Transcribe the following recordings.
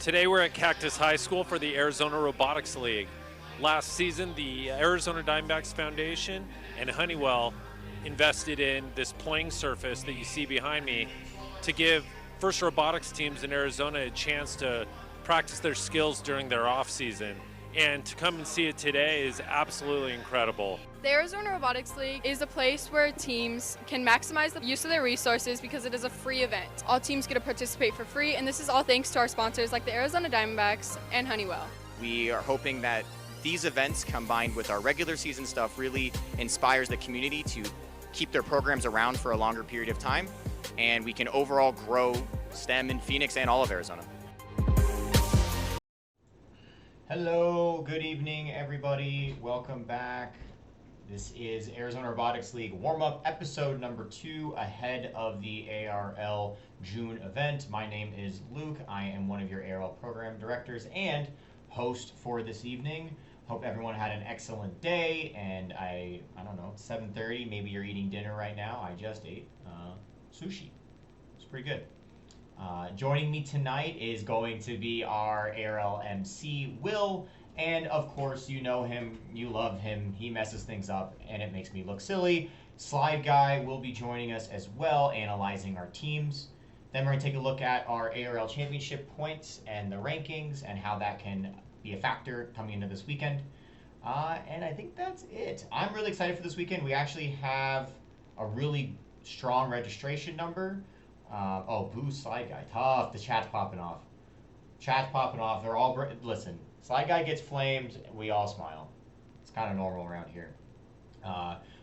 Today we're at Cactus High School for the Arizona Robotics League. Last season, the Arizona Diamondbacks Foundation and Honeywell invested in this playing surface that you see behind me to give first robotics teams in Arizona a chance to practice their skills during their off season. And to come and see it today is absolutely incredible. The Arizona Robotics League is a place where teams can maximize the use of their resources because it is a free event. All teams get to participate for free, and this is all thanks to our sponsors like the Arizona Diamondbacks and Honeywell. We are hoping that these events combined with our regular season stuff really inspires the community to keep their programs around for a longer period of time, and we can overall grow STEM in Phoenix and all of Arizona. Hello, good evening everybody. Welcome back. This is Arizona Robotics League warm-up episode number 2 ahead of the ARL June event. My name is Luke. I am one of your ARL program directors and host for this evening. Hope everyone had an excellent day, and I don't know, it's 7:30, maybe you're eating dinner right now. I just ate sushi. It's pretty good. Joining me tonight is going to be our ARL MC, Will, and of course you know him, you love him, he messes things up and it makes me look silly. Slide Guy will be joining us as well, analyzing our teams. Then we're going to take a look at our ARL Championship points and the rankings and how that can be a factor coming into this weekend. And I think that's it. I'm really excited for this weekend. We actually have a really strong registration number. Oh, boo, Slide Guy. Tough. The chat's popping off. Chat's popping off. They're all... Listen, Slide Guy gets flamed. We all smile. It's kind of normal around here.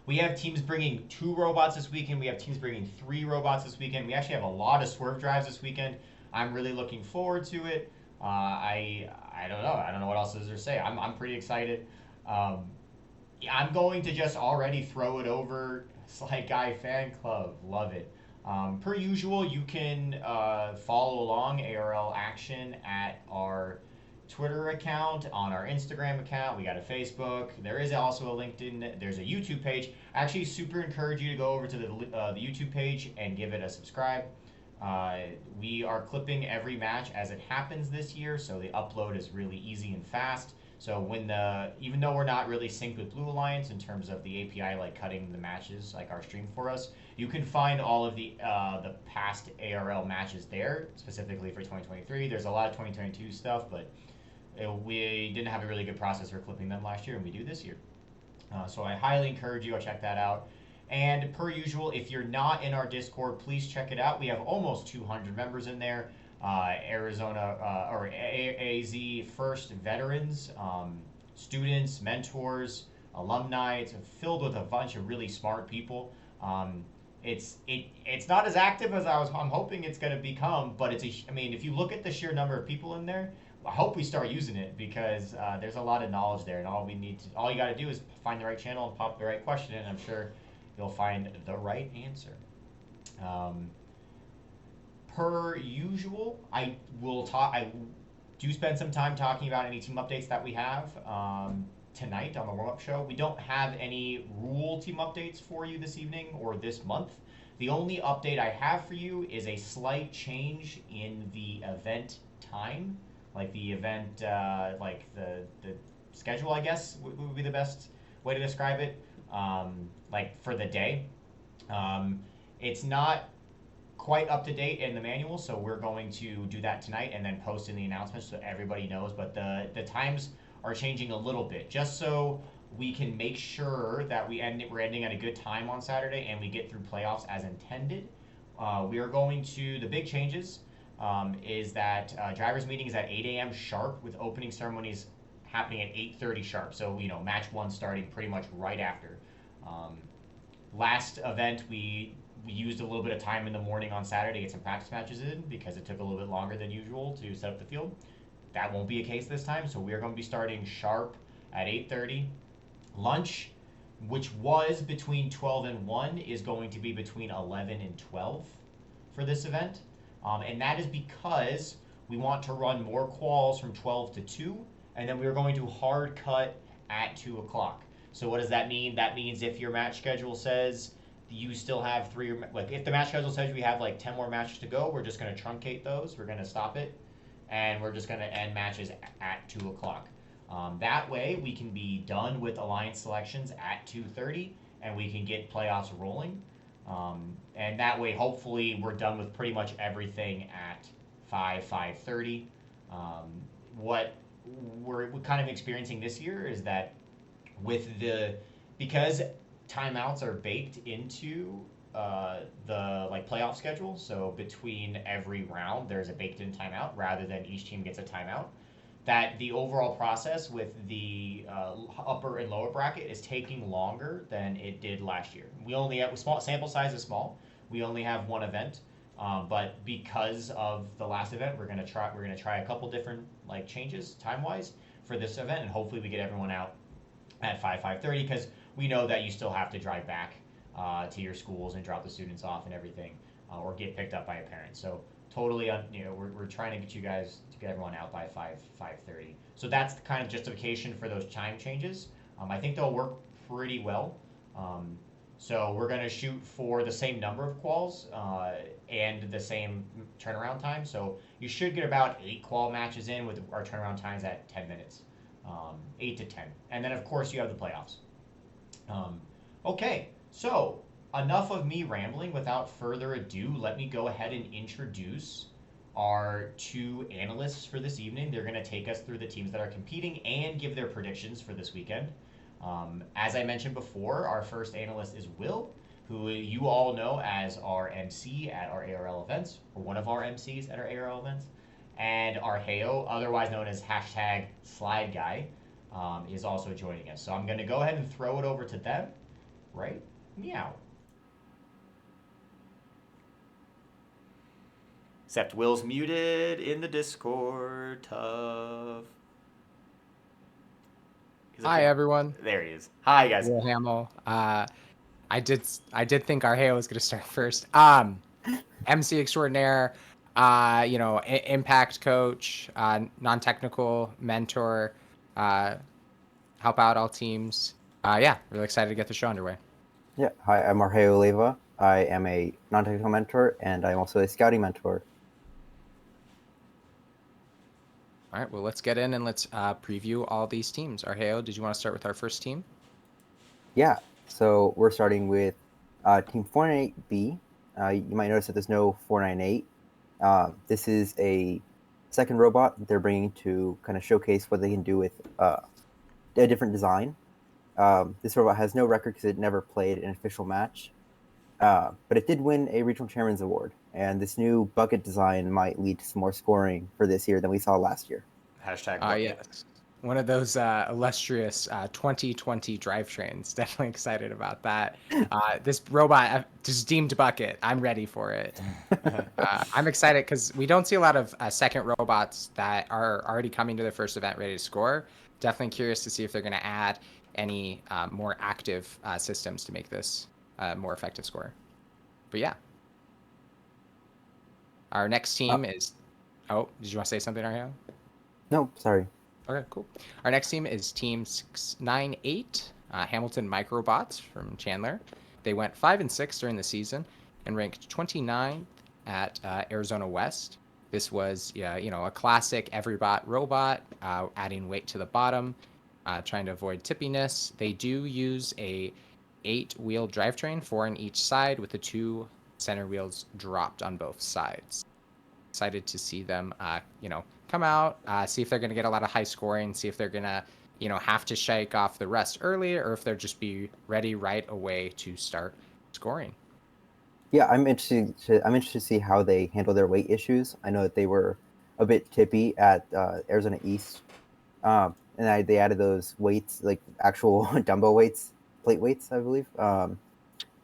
We have teams bringing 2 robots this weekend. We have teams bringing 3 robots this weekend. We actually have a lot of swerve drives this weekend. I'm really looking forward to it. I don't know. I don't know what else is there to say. I'm pretty excited. I'm going to just already throw it over Slide Guy Fan Club. Love it. Per usual, you can follow along ARL Action at our Twitter account, on our Instagram account. We got a Facebook. There is also a LinkedIn. There's a YouTube page. I actually super encourage you to go over to the YouTube page and give it a subscribe. We are clipping every match as it happens this year, so the upload is really easy and fast. So even though we're not really synced with Blue Alliance in terms of the API, like cutting the matches, like our stream for us, you can find all of the past ARL matches there, specifically for 2023. There's a lot of 2022 stuff, but we didn't have a really good process for clipping them last year, and we do this year. So I highly encourage you to check that out. And per usual, if you're not in our Discord, please check it out. We have almost 200 members in there. Arizona or AZ first veterans, students, mentors, alumni. It's filled with a bunch of really smart people. It's not as active as I'm hoping it's going to become, but I mean, if you look at the sheer number of people in there, I hope we start using it because there's a lot of knowledge there, and all you got to do is find the right channel and pop the right question in. I'm sure you'll find the right answer. Per usual, I do spend some time talking about any team updates that we have tonight on the warm-up show. We don't have any rule team updates for you this evening or this month. The only update I have for you is a slight change in the event time, like the event, like the schedule, I guess would be the best way to describe it. Like for the day, it's not quite up to date in the manual, so we're going to do that tonight and then post in the announcements so everybody knows. But the times are changing a little bit, just so we can make sure that we're ending at a good time on Saturday and we get through playoffs as intended. We are going to, the big changes is that drivers meeting is at 8 a.m. sharp, with opening ceremonies happening at 8:30 sharp. So match 1 starting pretty much right after. Last event we used a little bit of time in the morning on Saturday to get some practice matches in because it took a little bit longer than usual to set up the field. That won't be a case this time, so we are going to be starting sharp at 8:30. Lunch, which was between 12 and 1, is going to be between 11 and 12 for this event. And that is because we want to run more quals from 12 to 2, and then we're going to hard cut at 2 o'clock. So what does that mean? That means if your match schedule says you still have 3, like if the match schedule says we have like 10 more matches to go, we're just going to truncate those. We're going to stop it and we're just going to end matches at 2 o'clock. That way, we can be done with alliance selections at 2:30, and we can get playoffs rolling. And that way, hopefully, we're done with pretty much everything at 5:30. What we're kind of experiencing this year is that because timeouts are baked into the playoff schedule, so between every round there's a baked in timeout rather than each team gets a timeout, that the overall process with the upper and lower bracket is taking longer than it did last year. We only have sample size is small. We only have one event, but because of the last event, we're gonna try a couple different changes time wise for this event, and hopefully we get everyone out at 5:30, because we know that you still have to drive back to your schools and drop the students off and everything, or get picked up by a parent. So totally, we're trying to get you guys to get everyone out by 5:30. So that's the kind of justification for those time changes. I think they'll work pretty well. So we're going to shoot for the same number of quals and the same turnaround time. So you should get about 8 qual matches in with our turnaround times at 10 minutes, 8 to 10. And then, of course, you have the playoffs. Okay, so enough of me rambling. Without further ado, let me go ahead and introduce our 2 analysts for this evening. They're going to take us through the teams that are competing and give their predictions for this weekend. As I mentioned before, our first analyst is Will, who you all know as our MC at our ARL events, or one of our MCs at our ARL events. And Arheo, otherwise known as #SlideGuy, is also joining us. So I'm going to go ahead and throw it over to them. Right? Meow. Except Will's muted in the Discord. Tough. Hi, everyone. There he is. Hi, guys. Will Hamill. I did think Arheo was going to start first. MC extraordinaire, impact coach, non-technical mentor, help out all teams. Really excited to get the show underway. Yeah, hi, I'm Arheo Leva. I am a non-technical mentor, and I'm also a scouting mentor. All right, well, let's get in and let's preview all these teams. Arheo, did you want to start with our first team? Yeah, so we're starting with Team 498B. You might notice that there's no 498. This is a second robot that they're bringing to kind of showcase what they can do with a different design. This robot has no record because it never played an official match, but it did win a regional chairman's award, and this new bucket design might lead to some more scoring for this year than we saw last year. #bucket. Yes. One of those illustrious 2020 drivetrains. Definitely excited about that. This robot just deemed bucket. I'm ready for it. I'm excited because we don't see a lot of second robots that are already coming to their first event ready to score. Definitely curious to see if they're going to add any more active systems to make this more effective score. But yeah. Our next team is... Oh, did you want to say something, Arheo? No, sorry. Okay, cool. Our next team is Team 698, Hamilton Microbots from Chandler. They went 5-6 during the season and ranked 29th at Arizona West. This was, a classic every bot robot, adding weight to the bottom, trying to avoid tippiness. They do use a 8-wheel drivetrain, 4 on each side, with the 2 center wheels dropped on both sides. Excited to see them, come out, see if they're going to get a lot of high scoring, see if they're going to, have to shake off the rest early, or if they'll just be ready right away to start scoring. Yeah, I'm interested to see how they handle their weight issues. I know that they were a bit tippy at Arizona East, and they added those weights, like actual dumbbell weights, plate weights, I believe, to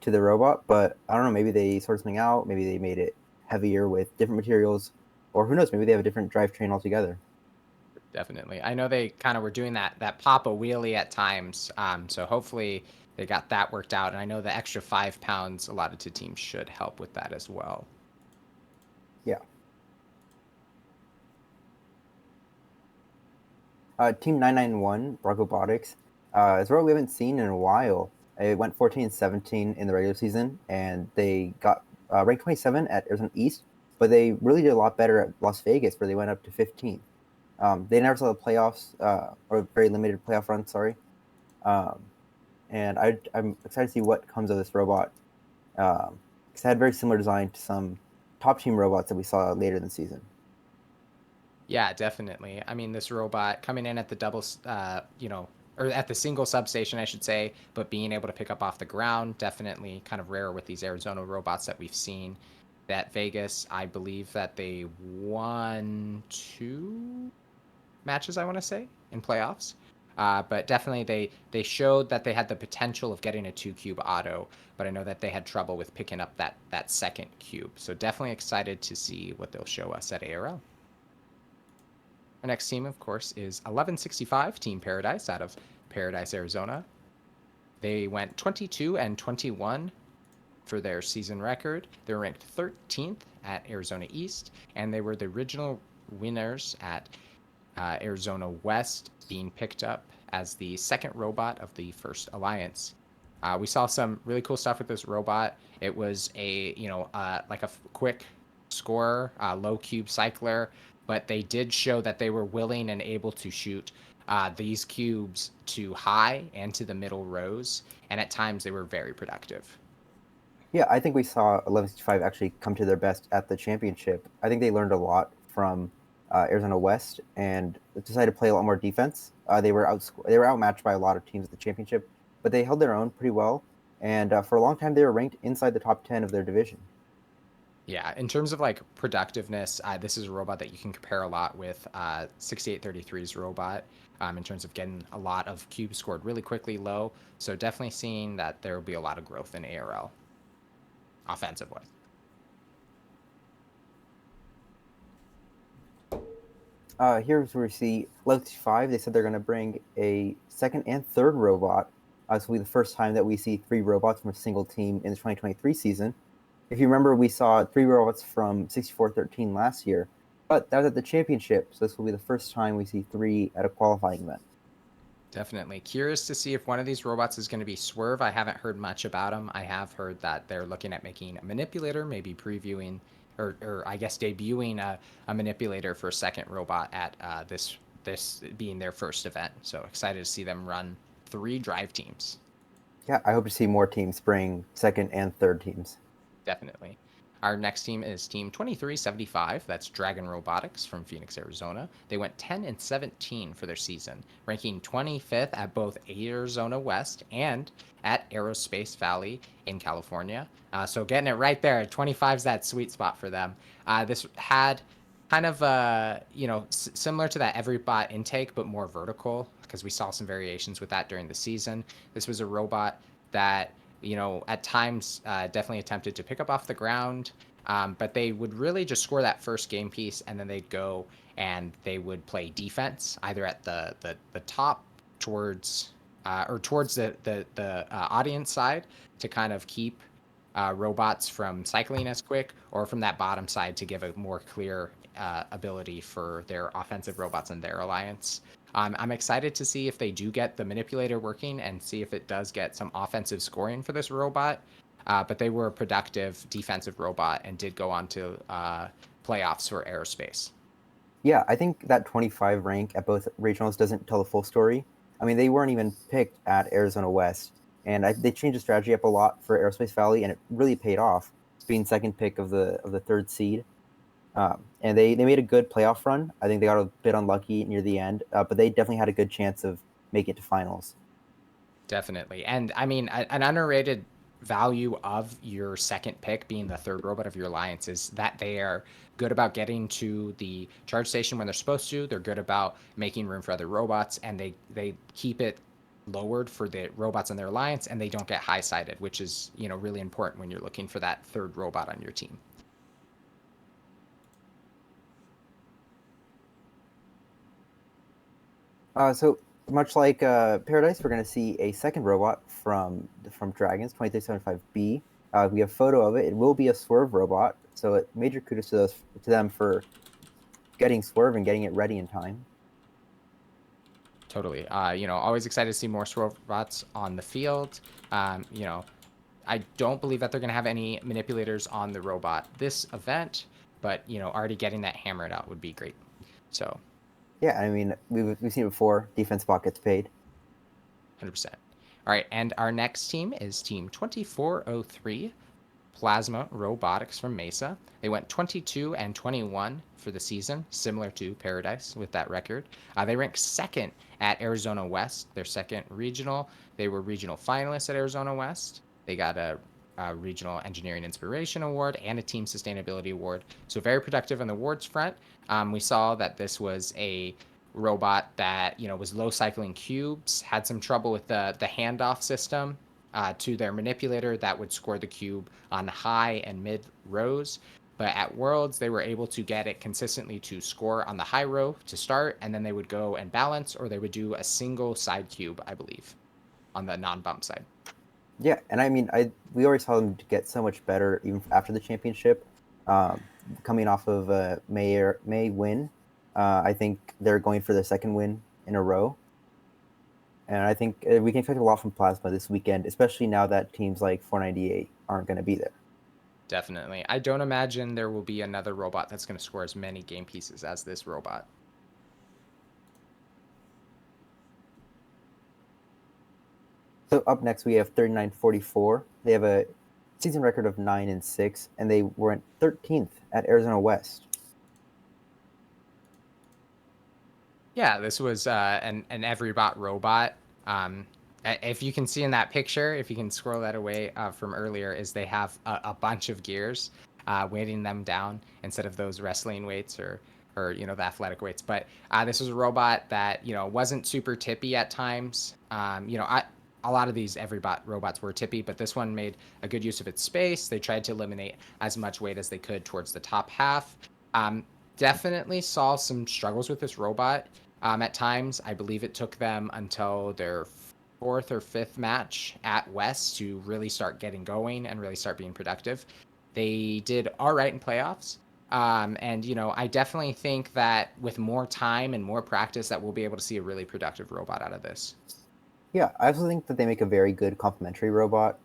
the robot. But I don't know, maybe they sorted something out. Maybe they made it heavier with different materials, or who knows, maybe they have a different drivetrain altogether. Definitely. I know they kind of were doing that pop a wheelie at times, so hopefully they got that worked out, and I know the extra 5 pounds allotted to teams should help with that as well. Yeah. Team 991, Robotics, is a robot we haven't seen in a while. It went 14-17 in the regular season, and they got ranked 27 at Arizona East, but they really did a lot better at Las Vegas, where they went up to 15th. They never saw the playoffs, or very limited playoff run, sorry. And I'm excited to see what comes of this robot, because it had very similar design to some top team robots that we saw later in the season. Yeah, definitely. I mean, this robot coming in at the or at the single substation, I should say, but being able to pick up off the ground, definitely kind of rare with these Arizona robots that we've seen. That Vegas, I believe that they won 2 matches, I want to say, in playoffs. But definitely they showed that they had the potential of getting a 2-cube auto, but I know that they had trouble with picking up that second cube. So definitely excited to see what they'll show us at ARL. Our next team, of course, is 1165 Team Paradise out of Paradise, Arizona. They went 22-21 for their season record. They were ranked 13th at Arizona East, and they were the original winners at Arizona West, being picked up as the second robot of the first alliance. We saw some really cool stuff with this robot. It was a like a quick scorer, low cube cycler, but they did show that they were willing and able to shoot these cubes to high and to the middle rows, and at times they were very productive. Yeah, I think we saw 1165 actually come to their best at the championship. I think they learned a lot from Arizona West and decided to play a lot more defense. They were outmatched by a lot of teams at the championship, but they held their own pretty well. And for a long time, they were ranked inside the top 10 of their division. Yeah, in terms of like productiveness, this is a robot that you can compare a lot with 6833's robot in terms of getting a lot of cubes scored really quickly low. So definitely seeing that there will be a lot of growth in ARL offensively. Here's where we see 1165. They said they're going to bring a second and third robot. This will be the first time that we see 3 robots from a single team in the 2023 season. If you remember, we saw 3 robots from 6413 last year, but that was at the championship, so this will be the first time we see 3 at a qualifying event. Definitely. Curious to see if one of these robots is going to be Swerve. I haven't heard much about him. I have heard that they're looking at making a manipulator, maybe previewing or I guess debuting a manipulator for a second robot at this being their first event. So excited to see them run 3 drive teams. Yeah, I hope to see more teams bring second and third teams. Definitely. Our next team is Team 2375. That's Dragon Robotics from Phoenix, Arizona. They went 10-17 for their season, ranking 25th at both Arizona West and at Aerospace Valley in California. So getting it right there. 25 is that sweet spot for them. This had kind of similar to that every bot intake, but more vertical, because we saw some variations with that during the season. This was a robot that at times definitely attempted to pick up off the ground, but they would really just score that first game piece, and then they'd go and they would play defense either at the top towards the audience side to kind of keep robots from cycling as quick, or from that bottom side to give a more clear ability for their offensive robots and their alliance. I'm excited to see if they do get the manipulator working and see if it does get some offensive scoring for this robot. But they were a productive defensive robot and did go on to playoffs for aerospace. Yeah, I think that 25 rank at both regionals doesn't tell the full story. I mean, they weren't even picked at Arizona West, and they changed the strategy up a lot for Aerospace Valley, and it really paid off, being second pick of the third seed. And they made a good playoff run. I think they got a bit unlucky near the end, but they definitely had a good chance of making it to finals. Definitely. And I mean, an underrated value of your second pick being the third robot of your alliance is that they are good about getting to the charge station when they're supposed to. They're good about making room for other robots, and they keep it lowered for the robots in their alliance, and they don't get high-sided, which is really important when you're looking for that third robot on your team. So much like Paradise, we're going to see a second robot from Dragons, 2375B. We have a photo of it. It will be a Swerve robot, so major kudos to them for getting Swerve and getting it ready in time. Totally. Always excited to see more Swerve robots on the field. I don't believe that they're going to have any manipulators on the robot this event, but already getting that hammered out would be great. So Yeah, I mean, we've seen it before. Defense spot gets paid. 100%. All right, and our next team is Team 2403, Plasma Robotics from Mesa. They went 22-21 for the season, similar to Paradise with that record. They ranked second at Arizona West, their second regional. They were regional finalists at Arizona West. They got a Regional Engineering Inspiration Award and a Team Sustainability Award. So very productive on the awards front. We saw that this was a robot that was low cycling cubes, had some trouble with the handoff system to their manipulator that would score the cube on high and mid rows. But at Worlds, they were able to get it consistently to score on the high row to start, and then they would go and balance, or they would do a single side cube, I believe, on the non-bump side. Yeah, and I mean, we already saw them get so much better even after the championship. Coming off of a May win, I think they're going for their second win in a row. And I think we can expect a lot from Plasma this weekend, especially now that teams like 498 aren't going to be there. Definitely. I don't imagine there will be another robot that's going to score as many game pieces as this robot. So up next, we have 3944. They have a season record of 9-6, and they were 13th at Arizona West. Yeah, this was an EveryBot robot. If you can see in that picture, if you can scroll that away from earlier, is they have a bunch of gears weighting them down instead of those wrestling weights or the athletic weights. But this was a robot that wasn't super tippy at times. A lot of these EveryBot robots were tippy, but this one made a good use of its space. They tried to eliminate as much weight as they could towards the top half. Definitely saw some struggles with this robot at times. I believe it took them until their fourth or fifth match at West to really start getting going and really start being productive. They did all right in playoffs. And I definitely think that with more time and more practice that we'll be able to see a really productive robot out of this. Yeah, I also think that they make a very good complementary robot.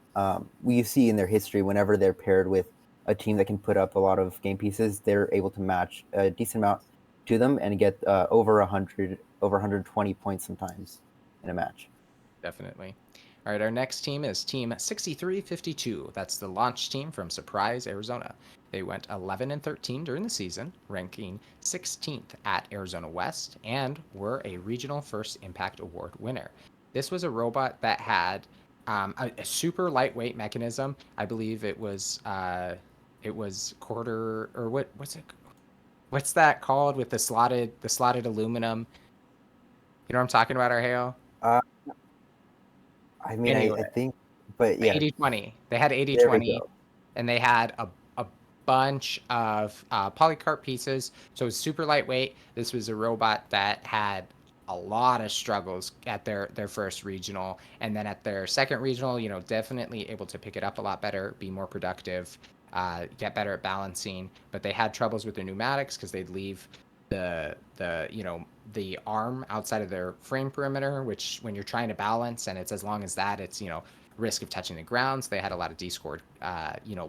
We see in their history, whenever they're paired with a team that can put up a lot of game pieces, they're able to match a decent amount to them and get over 100, over 120 points sometimes in a match. Definitely. All right, our next team is Team 6352. That's the launch team from Surprise, Arizona. They went 11-13 during the season, ranking 16th at Arizona West, and were a Regional First Impact Award winner. This was a robot that had a super lightweight mechanism. I believe it was quarter, or what's it? What's that called with the slotted aluminum? You know what I'm talking about, Arheo? I mean, Anyway, I think, but yeah. 80-20. They had There we 80-20, go. and they had a bunch of polycarb pieces. So it was super lightweight. This was a robot that had a lot of struggles at their first regional, and then at their second regional, definitely able to pick it up a lot better, be more productive, get better at balancing. But they had troubles with their pneumatics because they'd leave the arm outside of their frame perimeter, which when you're trying to balance and it's as long as that, it's risk of touching the ground. So they had a lot of D-scored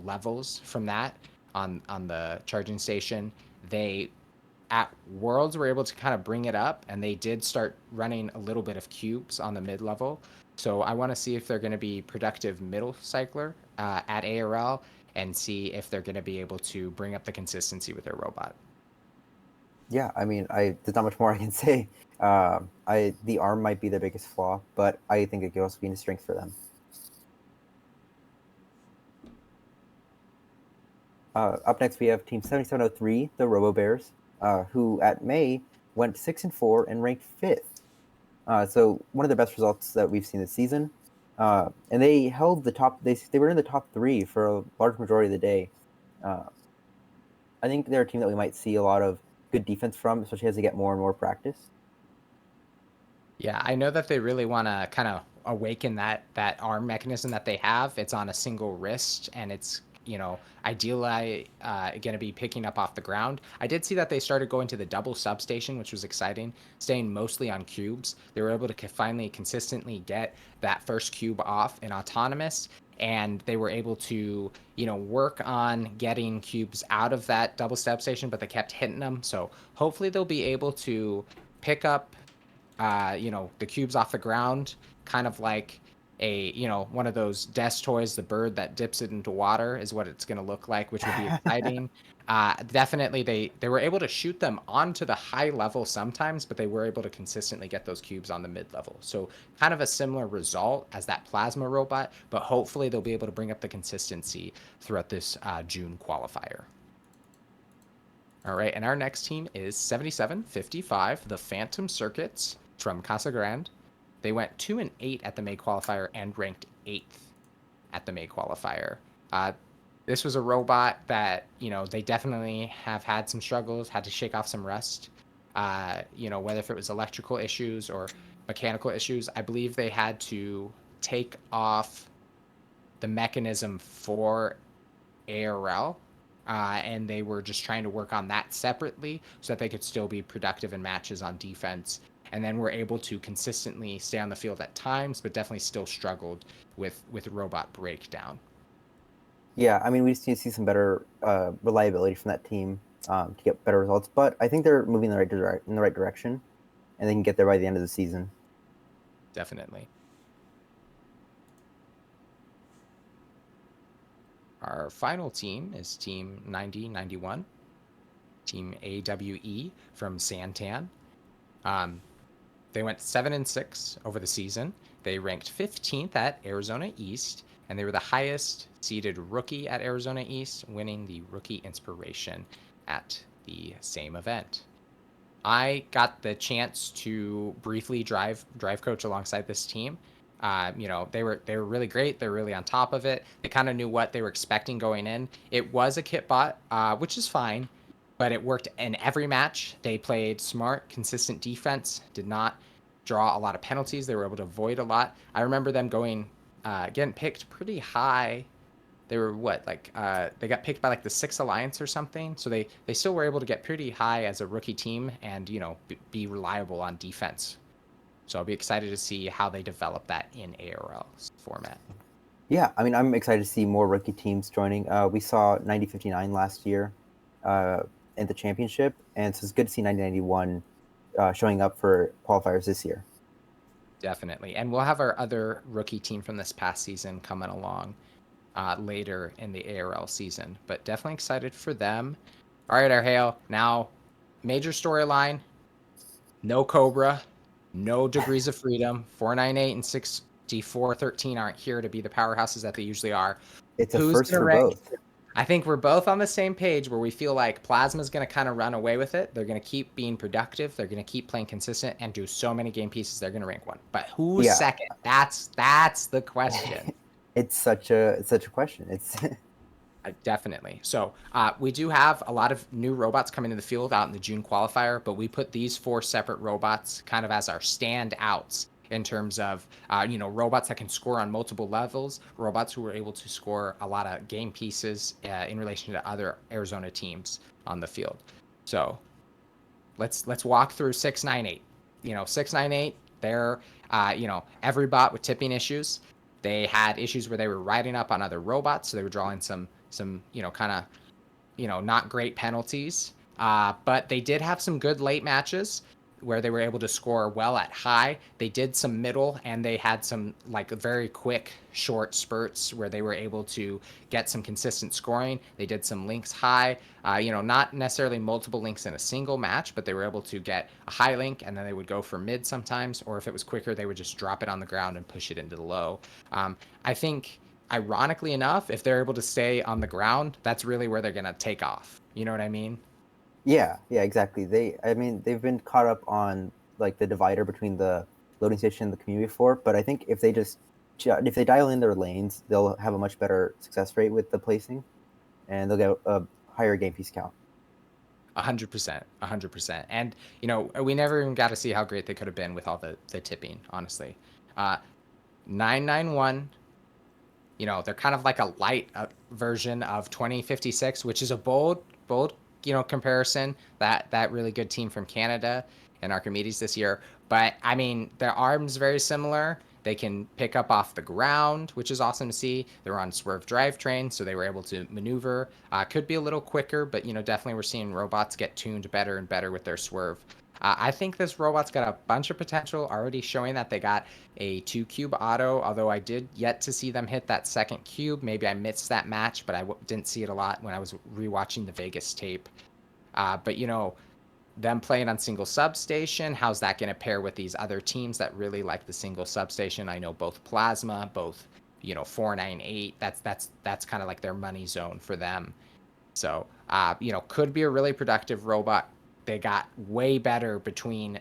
levels from that on the charging station. They at Worlds were able to kind of bring it up, and they did start running a little bit of cubes on the mid-level. So I want to see if they're going to be productive middle cycler at ARL, and see if they're going to be able to bring up the consistency with their robot. Yeah, I mean, there's not much more I can say. The arm might be their biggest flaw, but I think it could also be a strength for them. Up next, we have Team 7703, the Robo Bears, who at May went 6-4 and ranked 5th. So one of the best results that we've seen this season. And they held the top. They were in the top 3 for a large majority of the day. I think they're a team that we might see a lot of good defense from, especially as they get more and more practice. Yeah, I know that they really want to kind of awaken that arm mechanism that they have. It's on a single wrist, and it's ideally going to be picking up off the ground. I did see that they started going to the double substation, which was exciting, staying mostly on cubes. They were able to finally consistently get that first cube off in autonomous, and they were able to, work on getting cubes out of that double step station, but they kept hitting them. So hopefully they'll be able to pick up, the cubes off the ground, kind of like one of those desk toys, the bird that dips it into water is what it's going to look like, which would be exciting. Definitely, they were able to shoot them onto the high level sometimes, but they were able to consistently get those cubes on the mid level. So kind of a similar result as that plasma robot, but hopefully they'll be able to bring up the consistency throughout this June qualifier. All right, and our next team is 7755, the Phantom Circuits from Casa Grande. They went 2-8 at the May qualifier and ranked 8th at the May qualifier. This was a robot that, they definitely have had some struggles, had to shake off some rust. Whether if it was electrical issues or mechanical issues, I believe they had to take off the mechanism for ARL. And they were just trying to work on that separately so that they could still be productive in matches on defense. And then were able to consistently stay on the field at times, but definitely still struggled with robot breakdown. Yeah, I mean, we just need to see some better reliability from that team to get better results. But I think they're moving in the right direction, and they can get there by the end of the season. Definitely. Our final team is Team 9091, Team AWE from Santan. They went 7-6 over the season. They ranked 15th at Arizona East, and they were the highest seeded rookie at Arizona East, winning the Rookie Inspiration at the same event. I got the chance to briefly drive coach alongside this team. They were really great. They're really on top of it. They kind of knew what they were expecting going in. It was a kit bot, which is fine, but it worked in every match. They played smart, consistent defense, did not draw a lot of penalties. They were able to avoid a lot. I remember them getting picked pretty high. They were they got picked by like the 6th Alliance or something. So they still were able to get pretty high as a rookie team and, be reliable on defense. So I'll be excited to see how they develop that in ARL format. Yeah, I mean, I'm excited to see more rookie teams joining. We saw 9059 last year in the championship, and so it's good to see 9091 showing up for qualifiers this year. Definitely. And we'll have our other rookie team from this past season coming along later in the ARL season, but definitely excited for them. All right, Arhale, now major storyline, no Cobra, no Degrees of Freedom, 498 and 6413 aren't here to be the powerhouses that they usually are. It's a first for both. I think we're both on the same page where we feel like Plasma's going to kind of run away with it. They're going to keep being productive. They're going to keep playing consistent and do so many game pieces. They're going to rank 1. But who's second? That's the question. It's such a question. It's definitely. So we do have a lot of new robots coming to the field out in the June qualifier, but we put these 4 separate robots kind of as our standouts in terms of, robots that can score on multiple levels, robots who were able to score a lot of game pieces in relation to other Arizona teams on the field. So let's walk through 698. 698, they're, every bot with tipping issues. They had issues where they were riding up on other robots, so they were drawing some not great penalties. But they did have some good late matches where they were able to score well at high. They did some middle, and they had some very quick short spurts where they were able to get some consistent scoring. They did some links high, not necessarily multiple links in a single match, but they were able to get a high link, and then they would go for mid sometimes, or if it was quicker, they would just drop it on the ground and push it into the low. I think, ironically enough, if they're able to stay on the ground, that's really where they're going to take off. You know what I mean? Yeah, exactly. They've been caught up on the divider between the loading station and the community before, but I think if they dial in their lanes, they'll have a much better success rate with the placing, and they'll get a higher game piece count. 100%. And, we never even got to see how great they could have been with all the tipping, honestly. 991, they're kind of like a light version of 2056, which is a bold comparison. That really good team from Canada and Archimedes this year. But I mean, their arms very similar. They can pick up off the ground, which is awesome to see. They're on swerve drivetrain, so they were able to maneuver. Could be a little quicker, but definitely we're seeing robots get tuned better and better with their swerve. I think this robot's got a bunch of potential, already showing that they got a 2-cube auto, although I did yet to see them hit that second cube. Maybe I missed that match, but I didn't see it a lot when I was rewatching the Vegas tape. But them playing on single substation, how's that going to pair with these other teams that really like the single substation? I know both Plasma, both 498. That's kind of like their money zone for them. So could be a really productive robot. They got way better between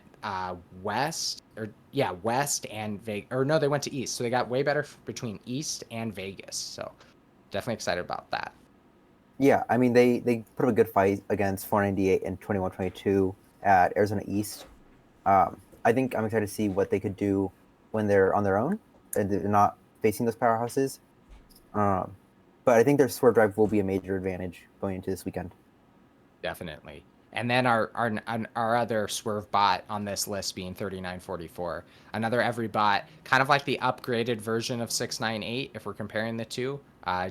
West and Vegas, or no, they went to East, so they got way better between East and Vegas. So definitely excited about that. Yeah, I mean, they put up a good fight against 498 and 2122 at Arizona East. I think I'm excited to see what they could do when they're on their own and they're not facing those powerhouses. But I think their swerve drive will be a major advantage going into this weekend. Definitely. And then our other swerve bot on this list being 3944. Another every bot, kind of like the upgraded version of 698 if we're comparing the two.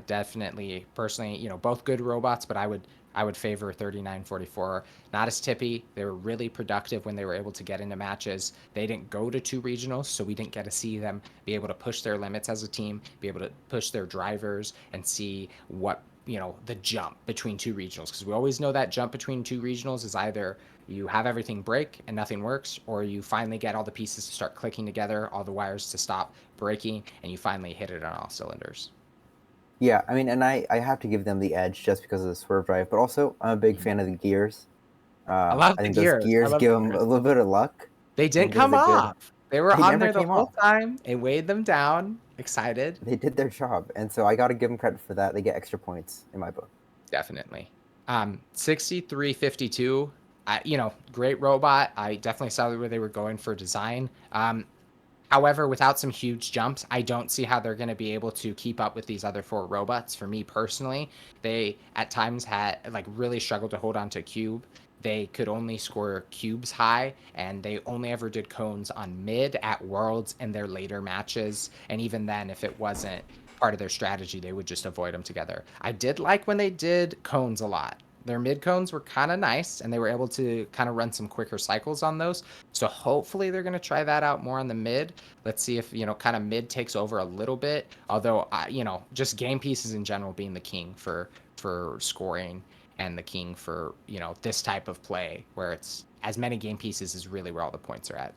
Definitely, personally, both good robots, but I would favor 3944. Not as tippy. They were really productive when they were able to get into matches. They didn't go to 2 regionals, so we didn't get to see them be able to push their limits as a team, be able to push their drivers and see what the jump between 2 regionals, because we always know that jump between 2 regionals is either you have everything break and nothing works, or you finally get all the pieces to start clicking together, all the wires to stop breaking, and you finally hit it on all cylinders. Yeah, I mean, and I have to give them the edge just because of the swerve drive, but also I'm a big fan of the gears. I love I think the those gears give them a little bit of luck. They didn't come off. They were They on never there the came whole off. time. It weighed them down. Excited. They did their job, and so I got to give them credit for that. They get extra points in my book. Definitely. 6352. Great robot. I definitely saw where they were going for design. However, without some huge jumps, I don't see how they're going to be able to keep up with these other 4 robots. For me personally, they at times had really struggled to hold on to a cube. They could only score cubes high, and they only ever did cones on mid at Worlds in their later matches. And even then, if it wasn't part of their strategy, they would just avoid them together. I did like when they did cones a lot. Their mid cones were kind of nice, and they were able to kind of run some quicker cycles on those. So hopefully they're going to try that out more on the mid. Let's see if, kind of mid takes over a little bit. Although, just game pieces in general being the king for scoring, and the king for, this type of play where it's as many game pieces is really where all the points are at.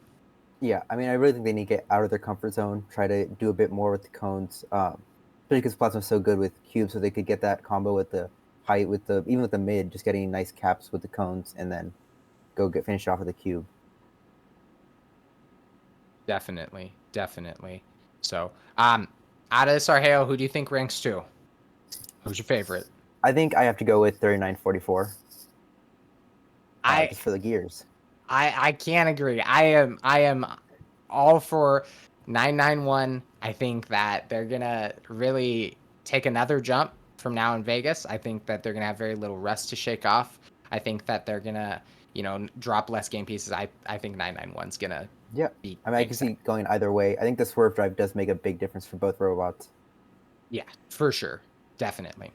Yeah, I mean, I really think they need to get out of their comfort zone, try to do a bit more with the cones, especially because Plasma's so good with cubes, so they could get that combo with the height, even with the mid, just getting nice caps with the cones, and then finish off with the cube. Definitely. So, out of this Arheo, who do you think ranks 2? Who's your favorite? I think I have to go with 3944. Just for the gears. I can't agree. I am all for 991. I think that they're gonna really take another jump from now in Vegas. I think that they're gonna have very little rest to shake off. I think that they're gonna, drop less game pieces. I think 991's gonna be. I mean, I can see going either way. I think the swerve drive does make a big difference for both robots. Yeah, for sure, definitely.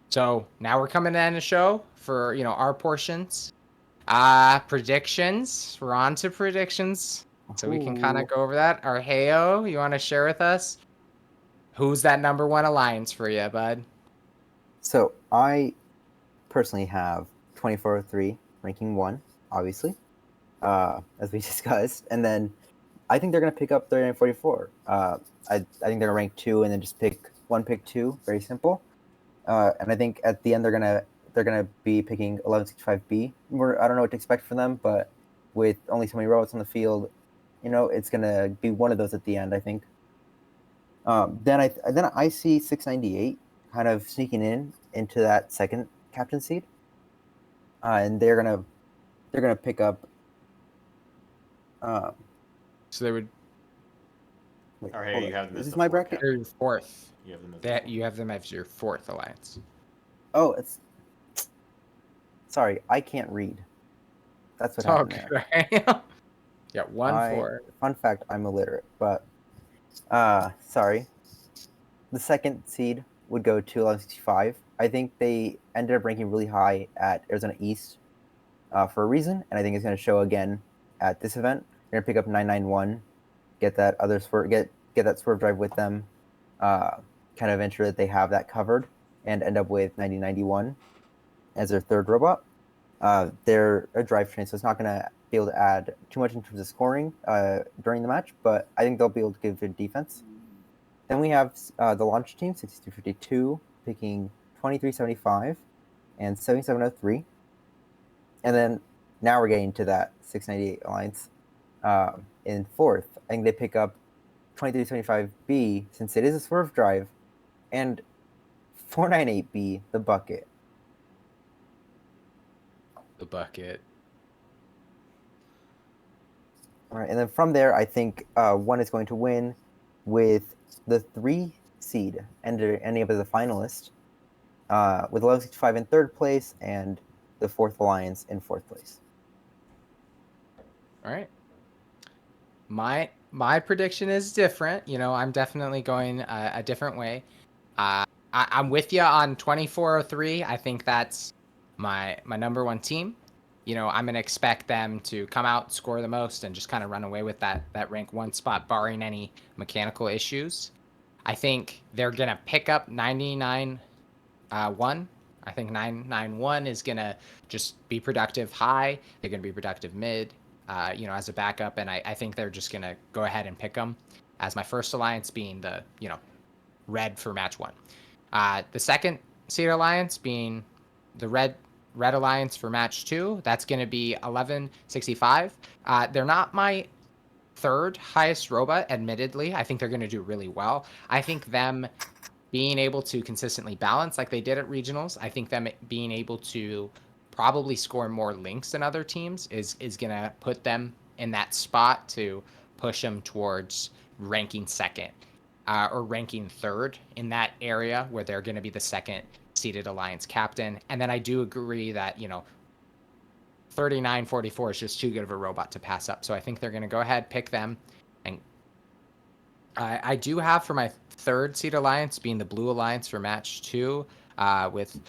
So now we're coming to end the show for our portions. Predictions. We're on to predictions. So we can kind of go over that. Arheo, you want to share with us who's that number 1 alliance for you, bud? So I personally have 2403 ranking 1, obviously, as we discussed, and then I think they're gonna pick up 3944. I think they're gonna rank 2 and then just pick 2. Very simple. And I think at the end they're gonna be picking 1165B. I don't know what to expect from them, but with only so many robots on the field, it's gonna be one of those at the end, I think. Then I see 698 kind of sneaking into that second captain seat, and they're gonna pick up. So they would. Wait, Or hey, you have them as is this the my fourth bracket? They're your 4th. You have them as That you have them as your 4th alliance. Oh, it's. Sorry, I can't read. That's what happened there. Okay. Yeah, 1-4. Fun fact, I'm illiterate, but sorry. The second seed would go to 1165. I think they ended up ranking really high at Arizona East for a reason, and I think it's going to show again at this event. They're going to pick up 991, get that other swerve, get that swerve drive with them, kind of ensure that they have that covered, and end up with 9091 as their third robot. They're a drivetrain, so it's not going to be able to add too much in terms of scoring during the match, but I think they'll be able to give good defense. Then we have the launch team, 6252, picking 2375 and 7703. And then now we're getting to that 698 Alliance in fourth. I think they pick up 2375B, since it is a swerve drive, and 498B, the bucket. The bucket. All right, and then from there, I think one is going to win with the 3 seed ending up as a finalist, with 1165 in third place and the fourth alliance in fourth place. All right. My prediction is different. You know, I'm definitely going a different way. I'm with you on 2403. I think that's my number one team. You know, I'm going to expect them to come out, score the most, and just kind of run away with that rank 1 spot, barring any mechanical issues. I think they're going to pick up 99-1. I think 991 is going to just be productive high. They're going to be productive mid, as a backup. And I think they're just going to go ahead and pick them as my first alliance being the, red for match 1. The second seed alliance being the red alliance for match 2. That's going to be 1165. They're not my third highest robot, admittedly. I think they're going to do really well. I think them being able to consistently balance like they did at regionals, I think them being able to probably score more links than other teams is going to put them in that spot to push them towards ranking second or ranking third in that area where they're going to be the second seeded alliance captain. And then I do agree that, 3944 is just too good of a robot to pass up. So I think they're going to go ahead, pick them. And I do have for my third seed alliance being the blue alliance for match 2 with,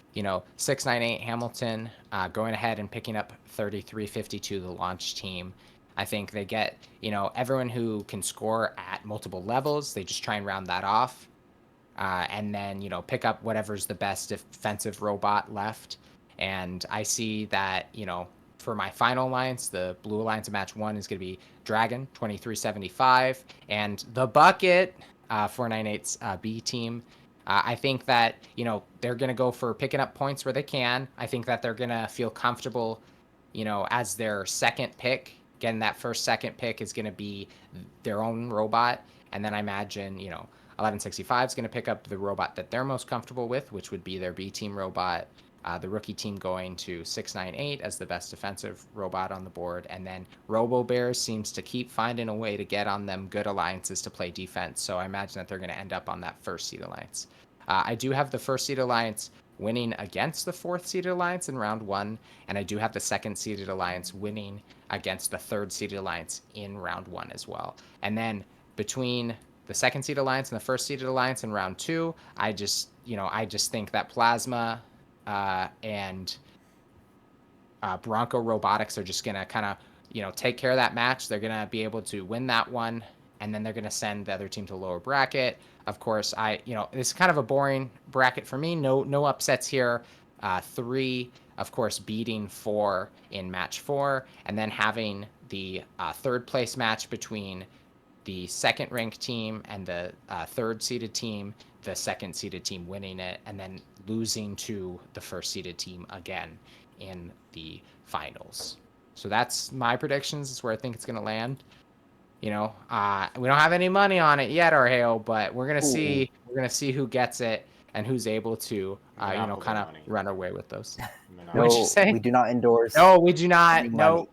698 Hamilton going ahead and picking up 3352, the launch team. I think they get, everyone who can score at multiple levels. They just try and round that off. And then, pick up whatever's the best defensive robot left. And I see that, for my final alliance, the blue alliance of match 1 is going to be Dragon, 2375. And the bucket, 498's B team. I think that, they're going to go for picking up points where they can. I think that they're going to feel comfortable, as their second pick. Again, that second pick is going to be their own robot. And then I imagine, 1165 is going to pick up the robot that they're most comfortable with, which would be their B team robot. The rookie team going to 698 as the best defensive robot on the board. And then Robo Bears seems to keep finding a way to get on them good alliances to play defense. So I imagine that they're going to end up on that first seed alliance. I do have the first seed alliance winning against the fourth seeded alliance in round 1. And I do have the second seeded alliance winning against the third seeded alliance in round 1 as well. And then between the second seed alliance and the first seeded alliance in round 2, I just think that Plasma and Bronco Robotics are just going to kind of, take care of that match. They're going to be able to win that one, and then they're going to send the other team to the lower bracket. Of course, this is kind of a boring bracket for me. No upsets here. 3, of course, beating 4 in match 4, and then having the third place match between the second ranked team and the third seeded team, the second seeded team winning it, and then losing to the first seeded team again in the finals. So that's my predictions. It's where I think it's going to land. We don't have any money on it yet, Arheo, but we're going to see. We're going to see who gets it and who's able to, kind of run away with those. What'd you say? We do not endorse. No, we do not. No.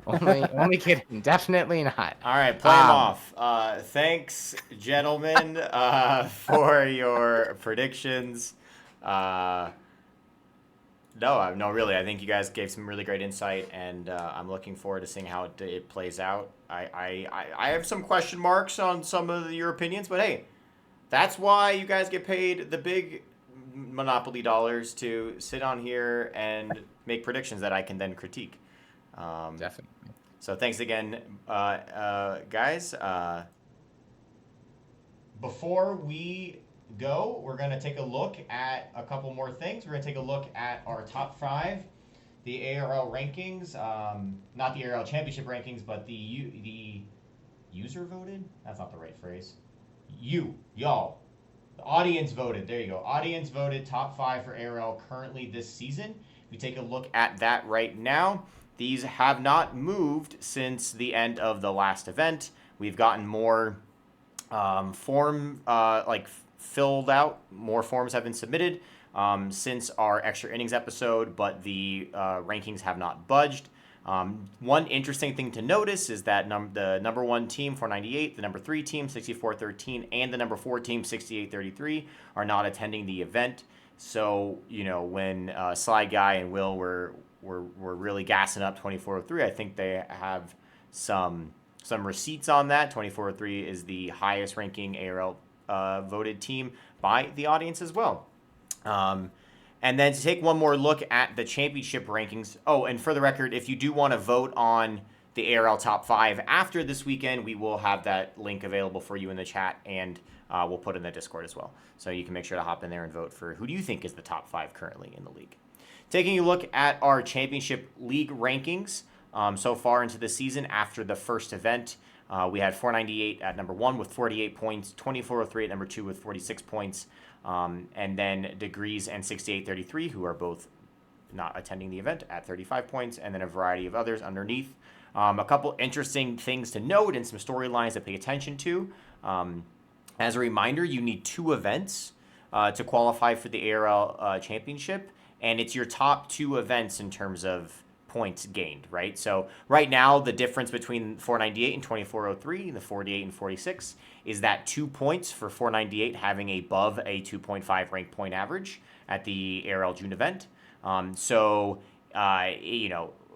Only kidding. Definitely not. All right, play them off. Thanks, gentlemen, for your predictions. No, really. I think you guys gave some really great insight, and I'm looking forward to seeing how it plays out. I have some question marks on some of your opinions, but hey, that's why you guys get paid the big monopoly dollars to sit on here and make predictions that I can then critique. Definitely. So thanks again, guys. Before we go, we're going to take a look at a couple more things. We're going to take a look at our top 5, the ARL rankings, not the ARL Championship rankings, but the user voted? That's not the right phrase. Y'all. The audience voted. There you go. Audience voted top 5 for ARL currently this season. If we take a look at that right now, these have not moved since the end of the last event. We've gotten more filled out. More forms have been submitted since our extra innings episode, but the rankings have not budged. One interesting thing to notice is that the number 1 team, 498, the number 3 team, 6413, and the number 4 team, 6833, are not attending the event. So, when Sly Guy and Will were really gassing up 2403, I think they have some receipts on that. 2403 is the highest ranking ARL voted team by the audience as well. And then to take one more look at the championship rankings. Oh, and for the record, if you do want to vote on the ARL top 5 after this weekend, we will have that link available for you in the chat, and we'll put it in the Discord as well. So you can make sure to hop in there and vote for who do you think is the top 5 currently in the league. Taking a look at our championship league rankings so far into the season after the first event, we had 498 at number 1 with 48 points, 2403 at number 2 with 46 points, and then Degrees and 6833, who are both not attending the event, at 35 points, and then a variety of others underneath. A couple interesting things to note and some storylines to pay attention to. As a reminder, you need 2 events to qualify for the ARL Championship, and it's your top 2 events in terms of points gained, right? So right now, the difference between 498 and 2403, and the 48 and 46, is that 2 points for 498 having above a 2.5 rank point average at the ARL June event.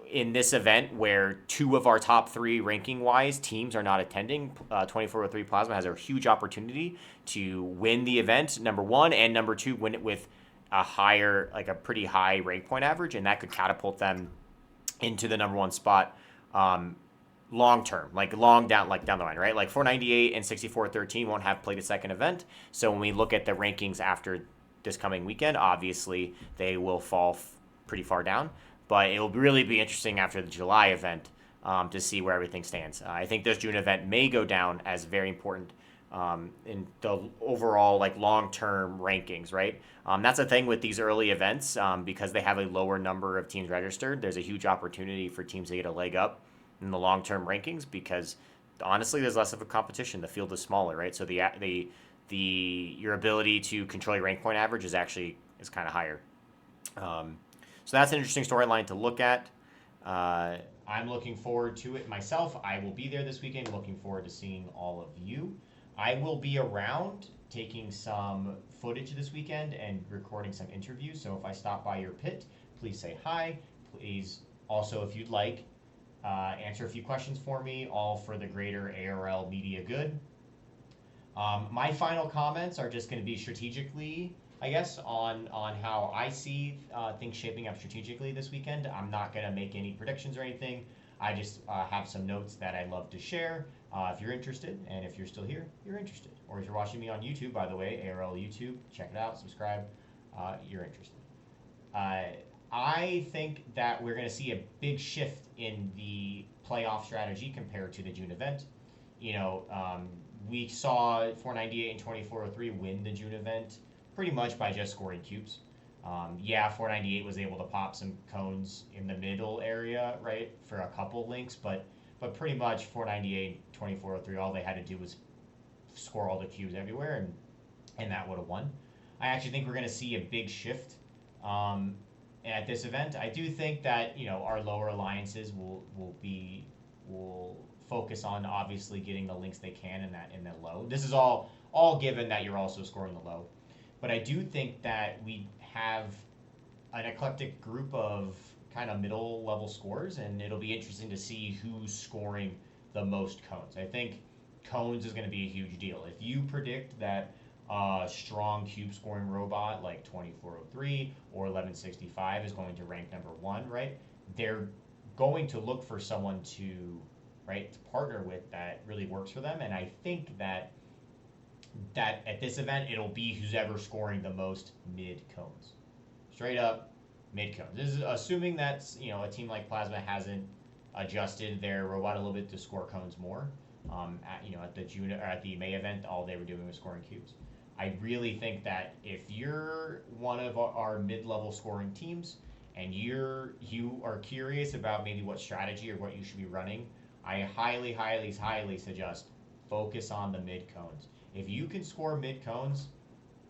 In this event where 2 of our top 3 ranking-wise teams are not attending, 2403 Plasma has a huge opportunity to win the event, number 1, and number 2, win it with a pretty high rank point average, and that could catapult them into the number 1 spot long term, down the line, right? Like 498 and 6413 won't have played a second event. So when we look at the rankings after this coming weekend, obviously they will fall pretty far down. But it'll really be interesting after the July event to see where everything stands. I think this June event may go down as very important in the overall long-term rankings, right? That's the thing with these early events, because they have a lower number of teams registered. There's a huge opportunity for teams to get a leg up in the long-term rankings because honestly, there's less of a competition. The field is smaller, right? So your ability to control your rank point average is kind of higher. So that's an interesting storyline to look at. I'm looking forward to it myself. I will be there this weekend. Looking forward to seeing all of you. I will be around taking some footage this weekend and recording some interviews. So if I stop by your pit, please say hi. Please also, if you'd like, answer a few questions for me, all for the greater ARL media good. My final comments are just going to be strategically, I guess, on how I see things shaping up strategically this weekend. I'm not going to make any predictions or anything. I just have some notes that I'd love to share. If you're interested, and if you're still here, you're interested. Or if you're watching me on YouTube, by the way, ARL YouTube, check it out, subscribe, you're interested. I think that we're going to see a big shift in the playoff strategy compared to the June event. We saw 498 and 2403 win the June event pretty much by just scoring cubes. 498 was able to pop some cones in the middle area, right, for a couple links, but pretty much 498, 2403, all they had to do was score all the cubes everywhere, and that would have won. I actually think we're going to see a big shift at this event. I do think that our lower alliances will focus on obviously getting the links they can in the low. This is all given that you're also scoring the low. But I do think that we have an eclectic group of kind of middle level scores, and it'll be interesting to see who's scoring the most cones. I think cones is going to be a huge deal. If you predict that a strong cube scoring robot like 2403 or 1165 is going to rank number 1, right? They're going to look for someone to partner with that really works for them, and I think that at this event it'll be who's ever scoring the most mid cones, straight up mid cones. This is assuming that a team like Plasma hasn't adjusted their robot a little bit to score cones more. At the June or at the May event, all they were doing was scoring cubes. I really think that if you're one of our mid-level scoring teams and you are curious about maybe what strategy or what you should be running, I highly, highly, highly suggest focus on the mid cones. If you can score mid cones,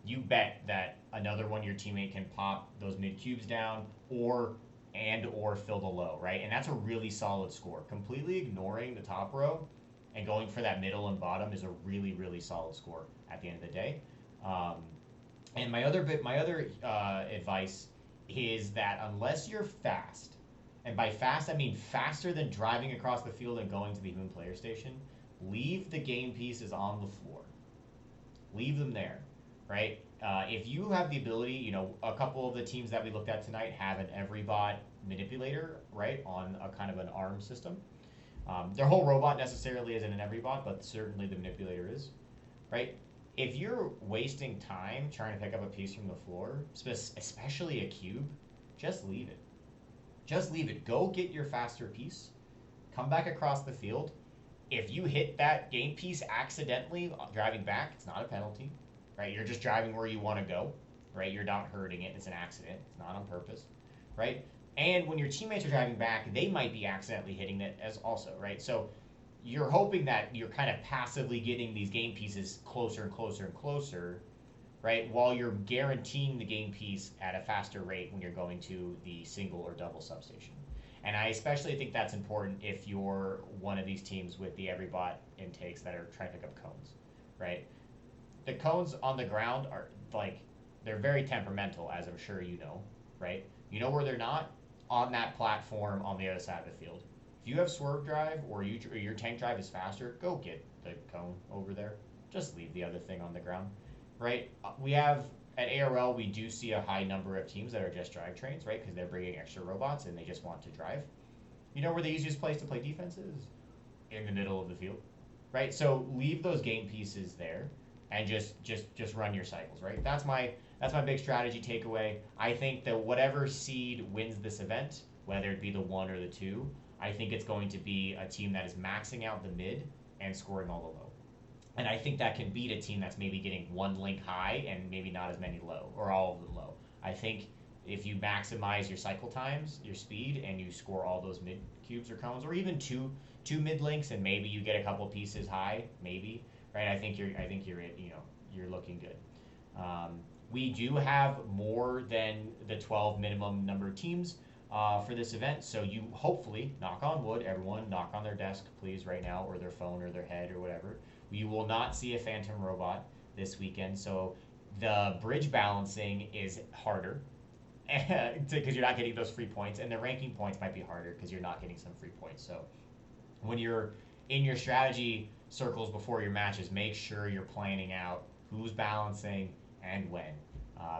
you bet that another one of your teammate can pop those mid cubes down or fill the low, right? And that's a really solid score. Completely ignoring the top row and going for that middle and bottom is a really, really solid score at the end of the day. And my other advice is that unless you're fast, and by fast I mean faster than driving across the field and going to the human player station, leave the game pieces on the floor. Leave them there, right? If you have the ability, a couple of the teams that we looked at tonight have an EveryBot manipulator, right, on a kind of an ARM system. Their whole robot necessarily isn't an EveryBot, but certainly the manipulator is, right? If you're wasting time trying to pick up a piece from the floor, especially a cube, just leave it. Just leave it. Go get your faster piece. Come back across the field. If you hit that game piece accidentally driving back, it's not a penalty, right? You're just driving where you want to go, right? You're not hurting it. It's an accident. It's not on purpose, right? And when your teammates are driving back, they might be accidentally hitting it as also, right? So you're hoping that you're kind of passively getting these game pieces closer and closer and closer, right? While you're guaranteeing the game piece at a faster rate when you're going to the single or double substation. And I especially think that's important if you're one of these teams with the EveryBot intakes that are trying to pick up cones, right? The cones on the ground are they're very temperamental, as I'm sure you know, right? You know where they're not? On that platform on the other side of the field. If you have swerve drive or your tank drive is faster, go get the cone over there. Just leave the other thing on the ground, right? We have at ARL, we do see a high number of teams that are just drivetrains, right? Because they're bringing extra robots and they just want to drive. You know where the easiest place to play defense is? In the middle of the field, right? So leave those game pieces there and just run your cycles, right? That's my big strategy takeaway. I think that whatever seed wins this event, whether it be the 1 or the 2, I think it's going to be a team that is maxing out the mid and scoring all the low. And I think that can beat a team that's maybe getting 1 link high and maybe not as many low, or all of them low. I think if you maximize your cycle times, your speed, and you score all those mid cubes or cones, or even two mid links, and maybe you get a couple pieces high, maybe, right? I think you're looking good. We do have more than the 12 minimum number of teams for this event, so you hopefully, knock on wood, everyone knock on their desk, please, right now, or their phone, or their head, or whatever. We will not see a phantom robot this weekend, so the bridge balancing is harder because you're not getting those free points, and the ranking points might be harder because you're not getting some free points. So when you're in your strategy circles before your matches, make sure you're planning out who's balancing and when,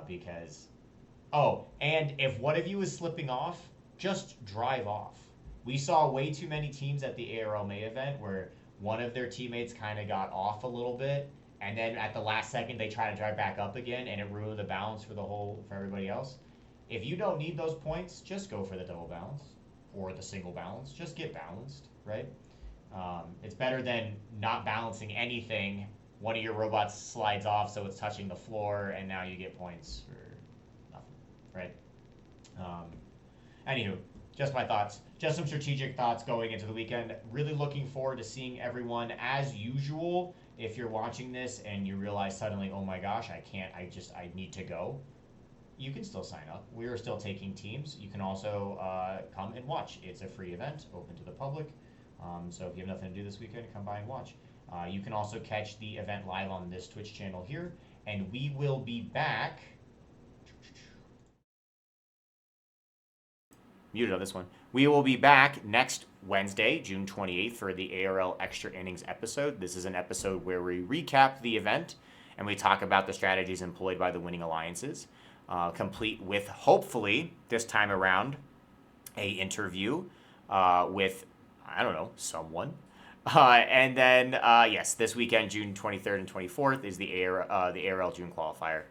because and if one of you is slipping off, just drive off. We saw way too many teams at the ARL May event where one of their teammates kind of got off a little bit, and then at the last second they try to drive back up again, and it ruined the balance for everybody else. If you don't need those points, just go for the double balance or the single balance. Just get balanced, right? It's better than not balancing anything. One of your robots slides off so it's touching the floor, and now you get points for nothing, right? Anywho, just my thoughts. Just some strategic thoughts going into the weekend. Really looking forward to seeing everyone as usual. If you're watching this and you realize suddenly, oh my gosh, I need to go, you can still sign up. We are still taking teams. You can also come and watch. It's a free event, open to the public. So if you have nothing to do this weekend, come by and watch. You can also catch the event live on this Twitch channel here. And we will be back muted on this one. We will be back next Wednesday, June 28th, for the ARL Extra Innings episode. This is an episode where we recap the event and we talk about the strategies employed by the winning alliances, complete with, hopefully, this time around, a interview with, I don't know, someone. And then, yes, this weekend, June 23rd and 24th, is the ARL June Qualifier.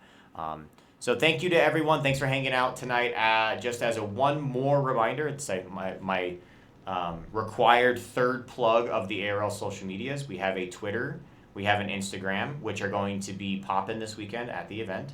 So thank you to everyone. Thanks for hanging out tonight. Just as one more reminder, it's like my required third plug of the ARL social medias. We have a Twitter, we have an Instagram, which are going to be popping this weekend at the event.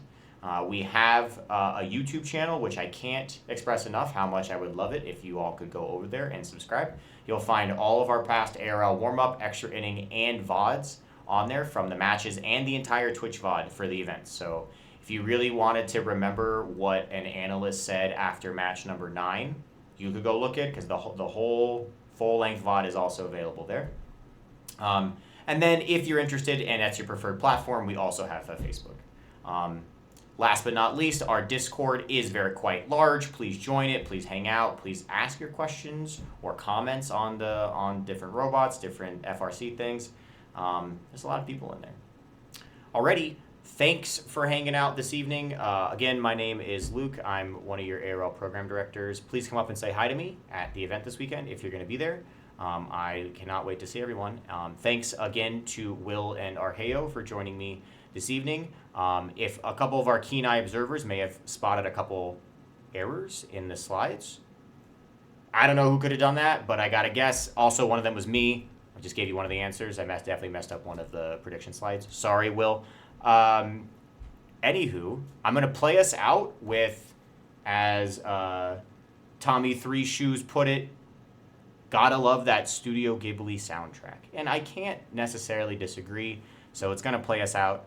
We have a YouTube channel, which I can't express enough how much I would love it if you all could go over there and subscribe. You'll find all of our past ARL warm-up, extra inning, and VODs on there from the matches and the entire Twitch VOD for the event. So if you really wanted to remember what an analyst said after match number 9, you could go look at it because the whole full-length VOD is also available there. And then if you're interested and that's your preferred platform, we also have a Facebook. Last but not least, our Discord is quite large. Please join it. Please hang out. Please ask your questions or comments on different robots, different FRC things. There's a lot of people in there. Alrighty, thanks for hanging out this evening. Again, my name is Luke. I'm one of your ARL program directors. Please come up and say hi to me at the event this weekend if you're going to be there. I cannot wait to see everyone. Thanks again to Will and Argeo for joining me this evening. If a couple of our keen eye observers may have spotted a couple errors in the slides, I don't know who could have done that, but I got to guess. Also, one of them was me. I just gave you one of the answers. I definitely messed up one of the prediction slides. Sorry, Will. Anywho, I'm going to play us out with, as Tommy Three Shoes put it, gotta love that Studio Ghibli soundtrack. And I can't necessarily disagree, so it's going to play us out.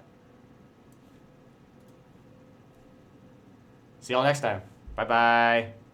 See y'all next time. Bye-bye.